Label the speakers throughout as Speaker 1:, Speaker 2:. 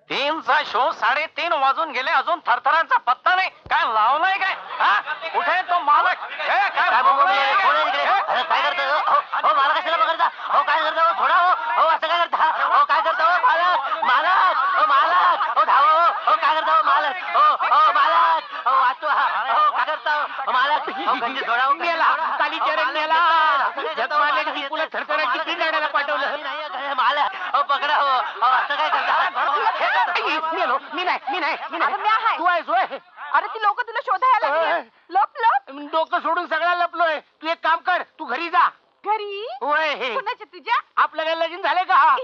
Speaker 1: 3चा show 3:30 वाजून गेले, अजून थरथरांचा पत्ता नाही. काय लावलाय काय? कुठे तो मालक?
Speaker 2: काय करतो हो? मला कशाला पकडता हो? काय करता हो? थोडा हो असं काय करता हो? काय करता हो? मालक मालक हो, मालक हो, धावा हो. काय करता हो मालक? हो मालक हो, वाचू हो. काय करता हो मालक? हो गंजी थोडा हो.
Speaker 1: मेला कालीचरण मेला. जगमाले दीपूला थरथरांची पिंड आणायला पाठवलं.
Speaker 2: मालक हो, पकडा हो. असं काय करता?
Speaker 1: मी नाही तू आहेस होय?
Speaker 3: अरे ती लोक तुला शोधायला लागली. लप लप.
Speaker 1: डोकं सोडून सगळा लपलोय. तू एक काम कर, तू घरी जा.
Speaker 3: घरी
Speaker 1: होय.
Speaker 3: कुणाच्या तुझ्या?
Speaker 1: आपलं काय लगीन झालंय का?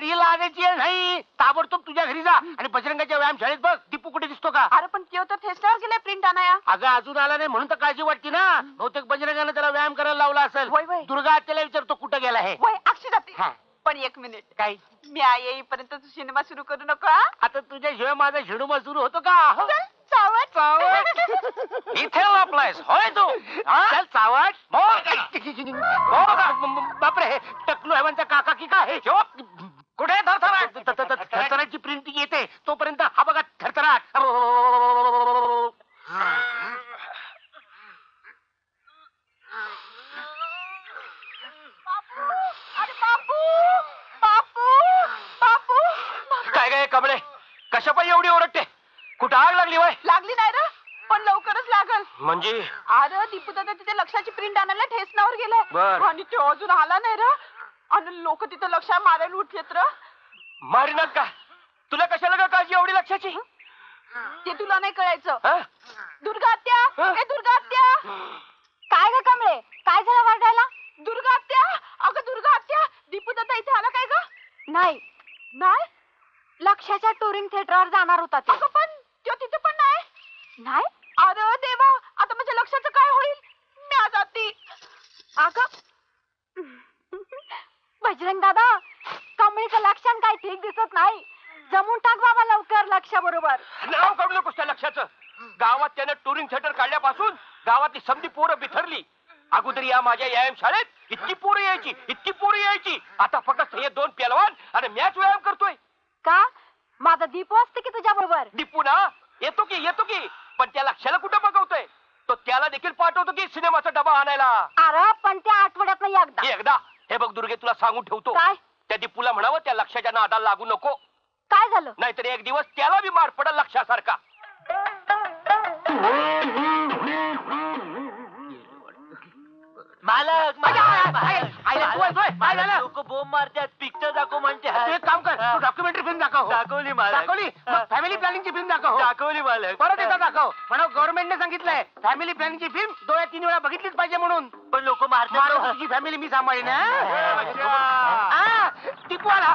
Speaker 1: रील आणायची नाही. ताबडतोब तुझ्या घरी जा आणि बजरंगाच्या व्यायाम शाळेत बघ दीपू कुठे दिसतो का.
Speaker 3: अरे पण केव तर थेस्टरवर गेलाय प्रिंट आणाया.
Speaker 1: अगं अजून आला नाही म्हणून तर काळजी वाटते ना. बहुतेक बजरंगाने त्याला व्यायाम करायला लावला असेल.
Speaker 3: वय, वय.
Speaker 1: दुर्गा आत्याला विचारतो कुठं गेला आहे.
Speaker 3: वय अक्षी जाते.
Speaker 1: हा.
Speaker 3: पण 1 मिनिट,
Speaker 1: काय
Speaker 3: मी येईपर्यंत तू सिनेमा सुरू करू नको हा?
Speaker 1: आता तुझ्याशिवाय माझा शिडूमा सुरू होतो का?
Speaker 3: चल, चावट.
Speaker 1: इथे लपलायस होय तू? चल चावट. बापरे, टकलू हेवांचा काका की काय? कुठे थरथराची प्रिंटिंग येते तोपर्यंत हा बघा थरथराट.
Speaker 3: अरे बापू बापू बापू.
Speaker 1: काय काय कमळे, कशा पाहिजे एवढी ओरडते? कुठं आग लागली वय?
Speaker 3: लागली नाही रे, पण लवकरच लागल.
Speaker 1: म्हणजे
Speaker 3: अरे दीपू दादा तिथे लक्षाची प्रिंट आणायला ठेसनावर गेलाय.
Speaker 1: बर.
Speaker 3: आणि तो अजून आला नाही रे. आणि लोक तिथे लक्ष मारायला उठलेत रे.
Speaker 1: मारीनात का? तुला कशाला का काळजी एवढी लक्षाची?
Speaker 3: ते तुला नाही कळायचं.
Speaker 1: हा?
Speaker 3: दुर्गा आत्या, ए दुर्गा आत्या. काय ग कमळे, काय झालं वरडायला? दुर्गा आत्या, अगं दुर्गा आत्या, दीपू दादा इथे आला काय ग? नाही नाही, लक्षाच्या टुरिंग थिएटरवर जाणार होता ते. अगं पण तो तिथे पण नाही. अरे देवा, आता माझ्या लक्षाचं काय होईल? मी जाती. अगं बजरंग दादा, कमळीचं लक्षण काही ठीक दिसत नाही. जमून टाक बाबा लवकर लक्षा बरोबर.
Speaker 1: नाव काढू नकोस त्या लक्षाचं. गावात त्यानं टुरिंग थिएटर काढल्यापासून गावातली समधी पोरं बिथरली. अगोदर या माझ्या व्यायाम शाळेत इतकी पोरं यायची. आता फक्त हे 2 पेलवान आणि मॅच व्यायाम करतोय.
Speaker 3: का माझा दीपू असते की तुझ्या बरोबर?
Speaker 1: दीपू ना येतो की पण त्या लक्षाला कुठं बघवतोय? तो त्याला देखील पाठवतो की सिनेमाचा डबा आणायला.
Speaker 3: अरे पण त्या आठवड्यात
Speaker 1: एकदा हे बघ दुर्गे, तुला सांगून ठेवतो.
Speaker 3: काय?
Speaker 1: त्या दीपूला म्हणावं त्या लक्षाच्या नादाला लागू नको.
Speaker 3: काय झालं?
Speaker 1: नाहीतर एक दिवस त्याला बी मार पडल लक्षासारखा.
Speaker 2: मालक
Speaker 1: लोक
Speaker 2: बोंब मारतात, पिक्चर दाखव म्हणतात.
Speaker 1: एक काम कर, तू डॉक्युमेंटरी फिल्म दाखव.
Speaker 2: दाखवली मालक.
Speaker 1: दाखवली? फॅमिली प्लॅनिंगची फिल्म दाखव.
Speaker 2: दाखवली मालक.
Speaker 1: परत एकदा दाखव. म्हणा गव्हर्नमेंटने सांगितलंय फॅमिली प्लॅनिंगची फिल्म 2-3 वेळा बघितलीच पाहिजे म्हणून.
Speaker 2: पण लोक मारतात.
Speaker 1: तुझी फॅमिली मी सांभाळीन. टिपू आला.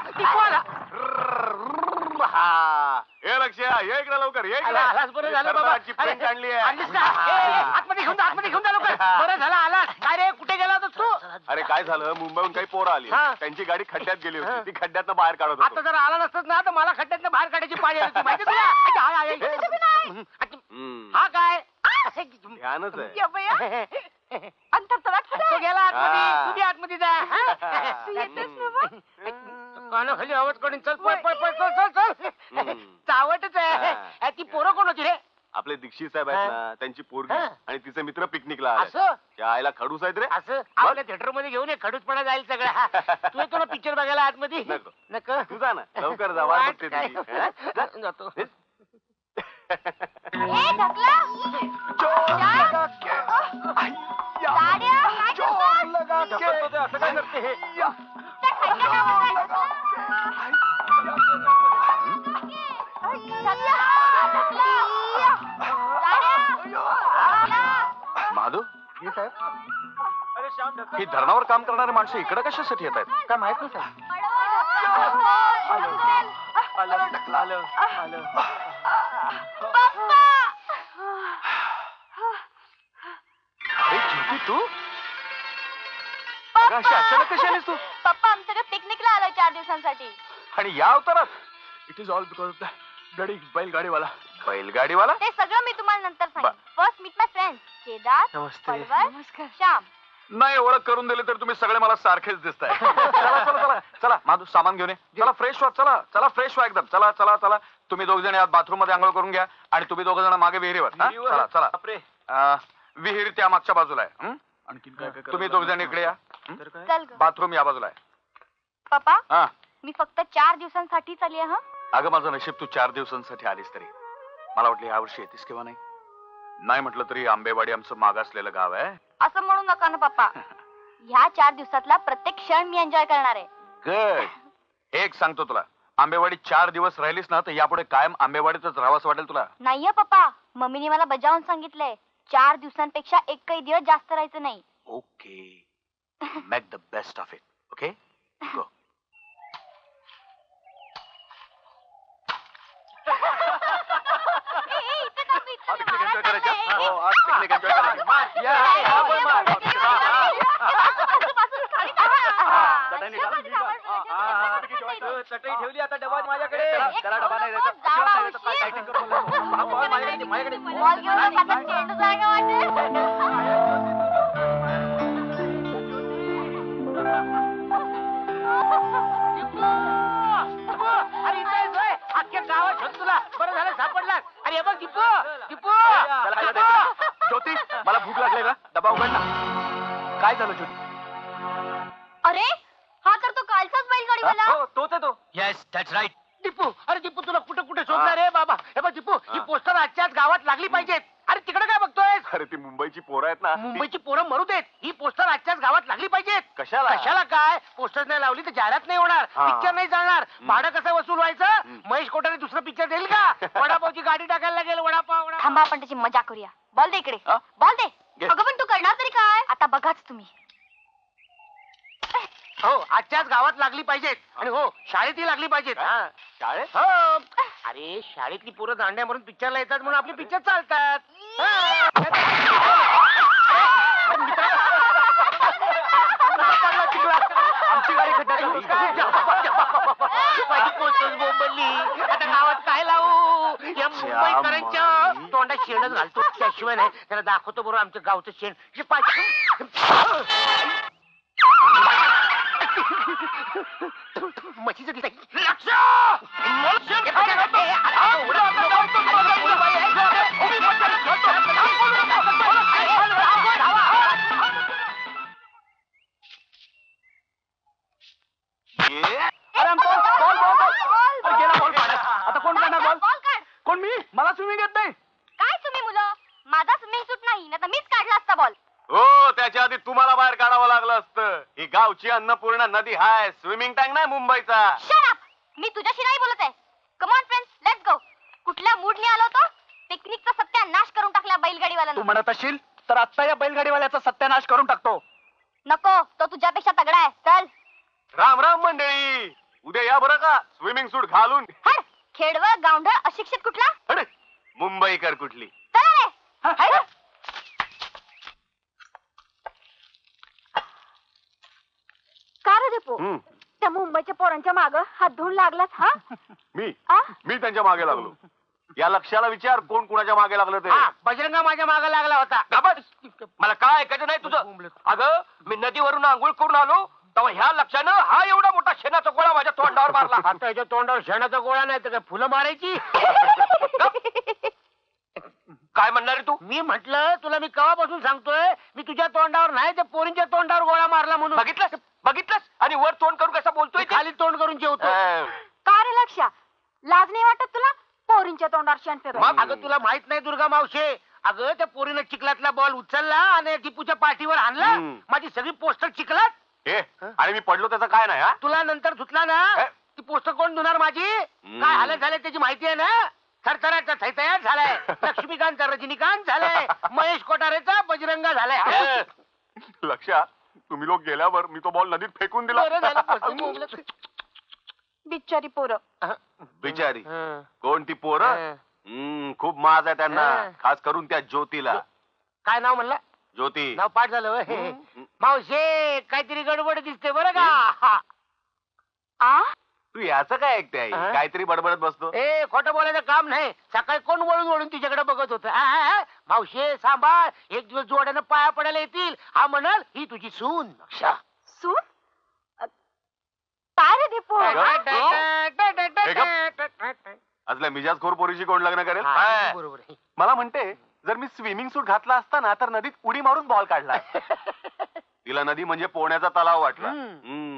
Speaker 4: हे लक्ष्या, ये इकडे लवकर, ये इकडे.
Speaker 1: आलास, बरं झालं बाबा.
Speaker 4: प्रिंट आणली
Speaker 1: आणलीस का? आतमध्ये घेऊन जा लवकर. बरं झालं आलास. काय रे, कुठे गेला होतास तू?
Speaker 4: अरे काय झालं, मुंबईहून काही पोरं आली.
Speaker 1: हा.
Speaker 4: त्यांची गाडी खड्ड्यात गेली होती. ती खड्ड्यातनं बाहेर काढत
Speaker 1: आता
Speaker 4: होतो.
Speaker 1: जर आला नसतच ना तर मला खड्ड्यातनं बाहेर काढायची पाळी आली होती. माहिती तुला? हा काय
Speaker 4: ध्यानच आहे.
Speaker 3: ये बया. अंतर तलाट
Speaker 1: तो गेला आतमध्ये.
Speaker 4: हा.
Speaker 1: तू बी आतमध्ये जा.
Speaker 3: तू येतेस ना मग?
Speaker 1: कानाखाली आवाज काढून चल चल. चावटच आहे. ती पोरं कोण होती रे?
Speaker 4: आपले दीक्षित साहेब आहेत ना, त्यांची पोरगी
Speaker 1: हा.
Speaker 4: आणि तिचे मित्र पिकनिकला आले.
Speaker 1: असं
Speaker 4: त्या आईला खडूस आहेत रे.
Speaker 1: असं आपल्या थिएटर मध्ये घेऊन ये, खडूसपणा जाईल सगळा. तू येतो ना पिक्चर बघायला आतमध्ये?
Speaker 4: नको.
Speaker 1: नको
Speaker 4: तू जा ना, लवकर जा, वाट बघते
Speaker 1: काय?
Speaker 4: तुझी. हा?
Speaker 1: जातो.
Speaker 3: ए ढकला. गाड्या, काय करतोस?
Speaker 1: असं काय करते हे?
Speaker 3: त्या खड्ड्यात
Speaker 4: महादू, ही धरणावर काम करणारे माणसं इकडे कशासाठी येत आहेत?
Speaker 1: काय माहित नाही साहेब.
Speaker 4: अरे ज्योती, तू अगं, अशी अचानक कशी आलीस तू?
Speaker 3: पप्पा आमच्याकडे पिकनिकला आलोय 4 दिवसांसाठी.
Speaker 4: आणि या अवतारात? It is all because of the bloody बैलगाडीवाला.
Speaker 3: ते सगळं मी तुम्हाला नंतर सांगेन. First meet my friends Kedar,
Speaker 1: नमस्ते.
Speaker 3: पडवळ, श्याम.
Speaker 4: नाही ओळख करून दिली तर तुम्ही सगळे मला सारखेच दिसताय. चला चला चला चला माधू सामान घेऊन ये. चला फ्रेश व्हा. चला चला फ्रेश व्हा एकदम. चला चला चला तुम्ही दोघ जण बाथरूम मध्ये आंघोळ करून घ्या आणि तुम्ही दोघ जण मागे विहिरीवर. हा? चला चला.
Speaker 1: बापरे.
Speaker 4: विहीर त्या मागच्या बाजूला आहे. हं?
Speaker 5: आणखीन काय काय
Speaker 4: तुम्ही दोघ जण इकडे या.
Speaker 3: चल ग
Speaker 4: बाथरूम या बाजूला आहे.
Speaker 3: पप्पा
Speaker 4: हा
Speaker 3: मी फक्त 4 दिवसांसाठी चालली आहे.
Speaker 4: अगं माझं नशीब तू 4 दिवसांसाठी आलीस तरी. मला वाटलं या वर्षी येतेस किंवा नाही. नाही म्हटलं तरी आंबेवाडी आमचं मागासलेलं गाव आहे.
Speaker 3: असं म्हणू नका ना पप्पा. ह्या 4 दिवसातला प्रत्येक क्षण मी एन्जॉय करणार आहे.
Speaker 4: गुड. एक सांगतो तुला, आंबेवाडी 4 दिवस राहिलीस ना तर यापुढे कायम आंबेवाडीतच राहावंसं वाटेल तुला.
Speaker 3: नाहीये पप्पा, मम्मीने मला बजावून सांगितलंय 4 दिवसांपेक्षा एकही दिवस जास्त राहायचं नाही.
Speaker 4: Okay. Make the best of it. Okay go. Enjoy करायचं. हो आज पिकनिक एन्जॉय करायचं. या, या, बोल मार.
Speaker 1: चटई ठेवली आता डबा माझ्याकडे.
Speaker 4: त्याला डबा नाही द्यायचा. अजिबात नाही द्यायचा. काय fighting करतो मला. हा बॉल माझ्याकडे, माझ्याकडे.
Speaker 3: बॉल घेऊन आता चेंडू जागा
Speaker 2: अरे इथे आहेस होय? अख्ख्या गावात शोध तुला. बरं झालं सापडला. अरे हे बघ दीपू दीपू
Speaker 4: त्याला काय द्यायचं? ज्योती मला भूक लागली का? डबा उघड ना. काय झालं ज्योती?
Speaker 3: अरे हा तर तो कालचाच बैलगाडीवाला.
Speaker 1: हो तोच आहे तो.
Speaker 2: Yes that's right. दीपू अरे दीपू तुला कुठे कुठे शोधणार रे बाबा. हे बघ दीपू ही पोस्टर आजच्याच गावात लागली पाहिजेत. अरे तिकडे काय बघतोय?
Speaker 4: अरे ती मुंबईची पोरं आहेत ना.
Speaker 2: मुंबईची पोरं मरू देत. ही पोस्टर आजच्याच गावात लागली पाहिजेत.
Speaker 4: कशाला?
Speaker 2: कशाला काय? पोस्टर नाही लावली तर जाहिरात नाही होणार.
Speaker 4: हा.
Speaker 2: पिक्चर नाही चालणार. भाडं कसं वसूल व्हायचं? महेश कोठारे दुसरं पिक्चर देईल का? वडापावची गाडी टाकायला गेल. वडापाव
Speaker 3: थांबा आपण त्याची मजा करूया. बॉल दे इकडे.
Speaker 4: हा?
Speaker 3: बॉल दे.
Speaker 4: घे.
Speaker 3: अगं पण तू करणार तरी काय? आता बघाच तुम्ही.
Speaker 2: हो आजच्याच गावात लागली पाहिजेत. आणि हो शाळेतही लागली पाहिजेत. हा.
Speaker 4: शाळेत?
Speaker 2: हो अरे शाळेतली पोरं दांड्या म्हणून पिक्चरला येतात म्हणून आपले पिक्चर चालतात.
Speaker 4: आमची गाडी
Speaker 2: माझी पोस्टच बोंबलली. आता गावात काय लावू? या मुंबईकरांच्या तोंडात शेणच घालतो. त्याशिवाय नाही त्याला दाखवतो बरोबर आमचं गावचं शेण. हे म्हशीचं दिसाय. लक्ष
Speaker 4: आता कोण करणार बॉल?
Speaker 3: बॉल काढ.
Speaker 4: कोण मी? मला स्विमिंग येत नाही.
Speaker 3: काय तुम्ही मुलं? माझा स्विमिंग सूट नाही ना तर मीच काढला असता बॉल.
Speaker 4: हो त्याच्या आधी तुम्हाला बाहेर काढावं लागलं असतं. ही गावची अन्नपूर्णा नदी हाय. स्विमिंग टँक नाही मुंबईचा.
Speaker 3: Shut up. मी तुझ्याशी नाही बोलत आहे. Come on friends let's go. कुठल्या मूडने आलो होतो? पिकनिकचा सत्यानाश करून टाकला
Speaker 5: तू
Speaker 3: बैलगाडीवाल्यानं.
Speaker 5: म्हणत असशील तर आता या बैलगाडीवाल्याचा सत्यानाश करून टाकतो.
Speaker 3: नको तो तुझ्यापेक्षा तगडा आहे. चल
Speaker 4: राम राम मंडळी. उद्या या बरं का स्विमिंग सूट घालून.
Speaker 3: हट. खेडवळ गावंढळ अशिक्षित कुठला?
Speaker 4: अरे मुंबईकर कुठली.
Speaker 3: चला रे. हट. का रे दीपू? त्या मुंबईच्या पोरांच्या माग हात धुवून लागलास हा?
Speaker 4: मी
Speaker 3: आ?
Speaker 4: मी त्यांच्या मागे लागलो. या लक्षाला विचार कोण कुणाच्या मागे लागलं ते.
Speaker 2: बजरंगा माझ्या मागे लागला होता.
Speaker 1: गबस. मला काय ऐकायचं नाही तुझं. अगं मी नदीवरून आंघोळ करून आलो तेव्हा ह्या लक्षानं हा एवढा मोठा शेणाचा गोळा माझ्या तोंडावर मारला.
Speaker 2: आता याच्या तोंडावर शेणाचा गोळा नाही तर काय फुलं मारायची.
Speaker 1: काय म्हणणार रे तू?
Speaker 2: मी म्हटलं तुला मी कवापासून सांगतोय मी तुझ्या तोंडावर नाही त्या पोरींच्या तोंडावर गोळा मारला म्हणून.
Speaker 1: बघितलंस बघितलंस आणि वर तोंड करून कसं बोलतोय ते?
Speaker 2: खाली तोंड करून जेवतो.
Speaker 3: का रे लक्ष्या? लाज नाही वाटत तुला? पोरींच्या तोंडावर शेण फिरवायला.
Speaker 2: मग अगं तुला माहित नाही दुर्गा मावशे. अगं त्या पोरीनं चिखलातला बॉल उचलला आणि टिपूच्या पाठीवर आणला. माझी सगळी पोस्टर चिखलात.
Speaker 4: आणि मी पडलो त्याचं काय नाही. हा
Speaker 2: तुला नंतर धुतला ना ती पोस्टर कोण धुणार माझी? काय हालत झाले त्याची माहिती आहे ना? थरथराचा थैतयार झालाय. लक्ष्मीकांतचा रजनीकांत झालाय. महेश कोठारेचा बजरंगा झालाय.
Speaker 4: लक्षा तुम्ही लोक गेल्यावर मी तो बॉल नदीत फेकून दिला.
Speaker 2: बरं झालं पोस्टर बोंबलं.
Speaker 3: बिचारी पोरं.
Speaker 4: बिचारी. कोण ती पोरं? खूप माज आहे त्यांना. खास करून त्या ज्योतीला.
Speaker 2: काय नाव म्हणलं?
Speaker 4: ज्योती.
Speaker 2: नाव पाठ झालं होय. मावशे काहीतरी गडबड दिसते बरं का?
Speaker 3: आ
Speaker 4: तू याचं काय ऐकते आई
Speaker 2: हा?
Speaker 4: काहीतरी बडबडत बसतो
Speaker 2: ए खोटं बोलायचं काम नाही. सकाळी कोण वळून वळून तिच्याकडे बघत होत. मावशे सांभाळ, एक दिवस जोड्यानं पाया पडायला येतील. हा म्हणाल ही तुझी सून.
Speaker 3: सून काय रे दीपू
Speaker 4: असल्या मिजाजखोर पोरीशी कोण लग्न करेल
Speaker 2: हा,
Speaker 4: हा.
Speaker 2: बरोबर आहे.
Speaker 4: मला म्हणते जर मी स्विमिंग सूट घातला असता ना तर नदीत उडी मारून बॉल काढला तिला नदी म्हणजे पोहण्याचा तलाव वाटला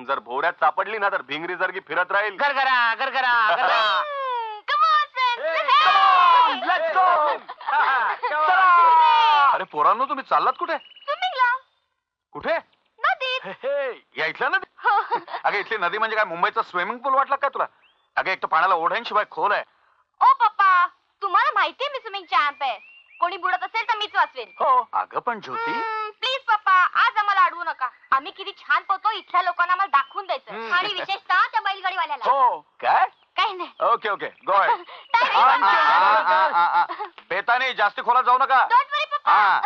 Speaker 4: जर भोवऱ्यात सापडली ना तर भिंगरी सारखी फिरत राहील
Speaker 2: गरगरा गरगरा गरगरा.
Speaker 4: अरे पोरांनो तुम्ही चाललात कुठे कुठे
Speaker 3: नदीत
Speaker 4: या इथल्या नदी अगं इथली नदी म्हणजे काय मुंबईचा स्विमिंग पूल वाटला काय तुला अगं एक तर पाण्याला ओढ्यांशिवाय खोल आहे
Speaker 3: ओ पप्पा तुम्हाला माहितीये मी स्विमिंग चॅम्प आहे. कोणी बुडत असेल तर मीच वाचवेन.
Speaker 4: हो अगं पण ज्योती
Speaker 3: प्लीज पप्पा आज आम्हाला अडवू नका. आम्ही किती छान पोहतो इथल्या लोकांना आम्हाला दाखवून द्यायचं आणि विशेषतः त्या बैलगाडीवाल्याला.
Speaker 4: हो काय
Speaker 3: काही नाही.
Speaker 4: Okay okay go ahead.
Speaker 3: Thank you.
Speaker 4: पेता नाही जास्त खोलात जाऊ नका
Speaker 3: Don't worry, पप्पा.
Speaker 4: हा.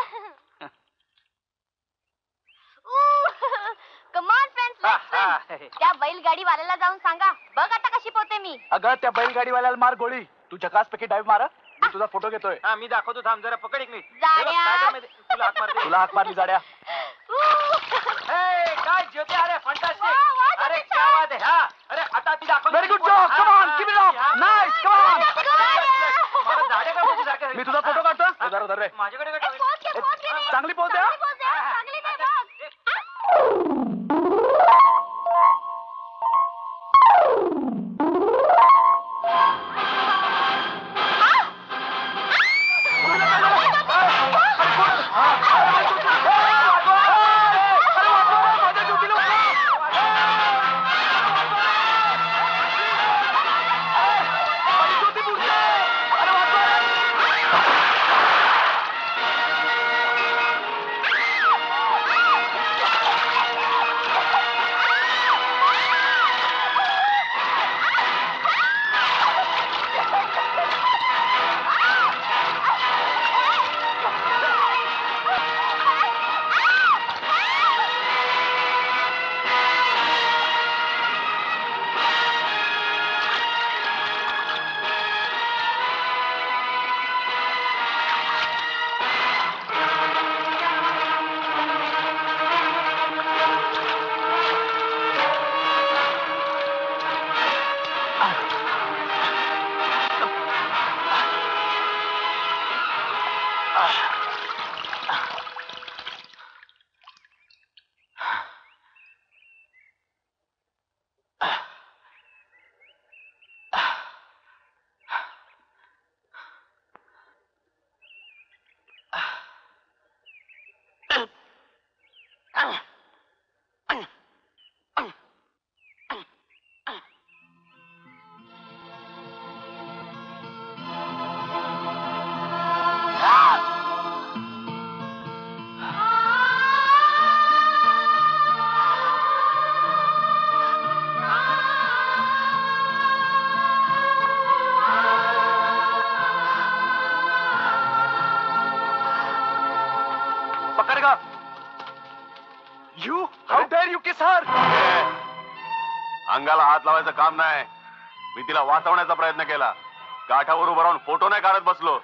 Speaker 3: Come on, friends, let's swim. त्या बैलगाडीवाल्याला जाऊन सांगा बघ आता कशी पोहते मी.
Speaker 5: अगं त्या बैलगाडीवाल्याला मार गोळी. तू जकास पैकी डाईव्ह मार. मी तुझा फोटो घेतोय.
Speaker 1: मी दाखवतो थांब जरा पकड एक मिनिट
Speaker 3: जाड्या.
Speaker 1: तुला हाक मारते
Speaker 5: तुला हाक मारली जाड्या.
Speaker 1: काय ज्योती अरे
Speaker 3: वा,
Speaker 1: फंटास्टिक
Speaker 3: वा,
Speaker 1: अरे
Speaker 3: किती
Speaker 1: क्या
Speaker 3: छान.
Speaker 1: बात आहे हा अरे आता ती दाखव
Speaker 5: very good job. Come on keep it up. Nice come on.
Speaker 1: मला झाडे का बघू सारखं
Speaker 5: मी तुझा फोटो काढतो. धर धर रे.
Speaker 1: माझ्याकडे
Speaker 3: ए,
Speaker 1: काय
Speaker 3: पोच घे, पोच घे रे.
Speaker 5: चांगली पोच द्या.
Speaker 3: चांगली पोच द्या. चांगली दे बघ.
Speaker 4: अंगाला हात लावायचं काम नाही. मी तिला वाचवण्याचा प्रयत्न केला. काठावर उभं राहून फोटो नाही काढत बसलो.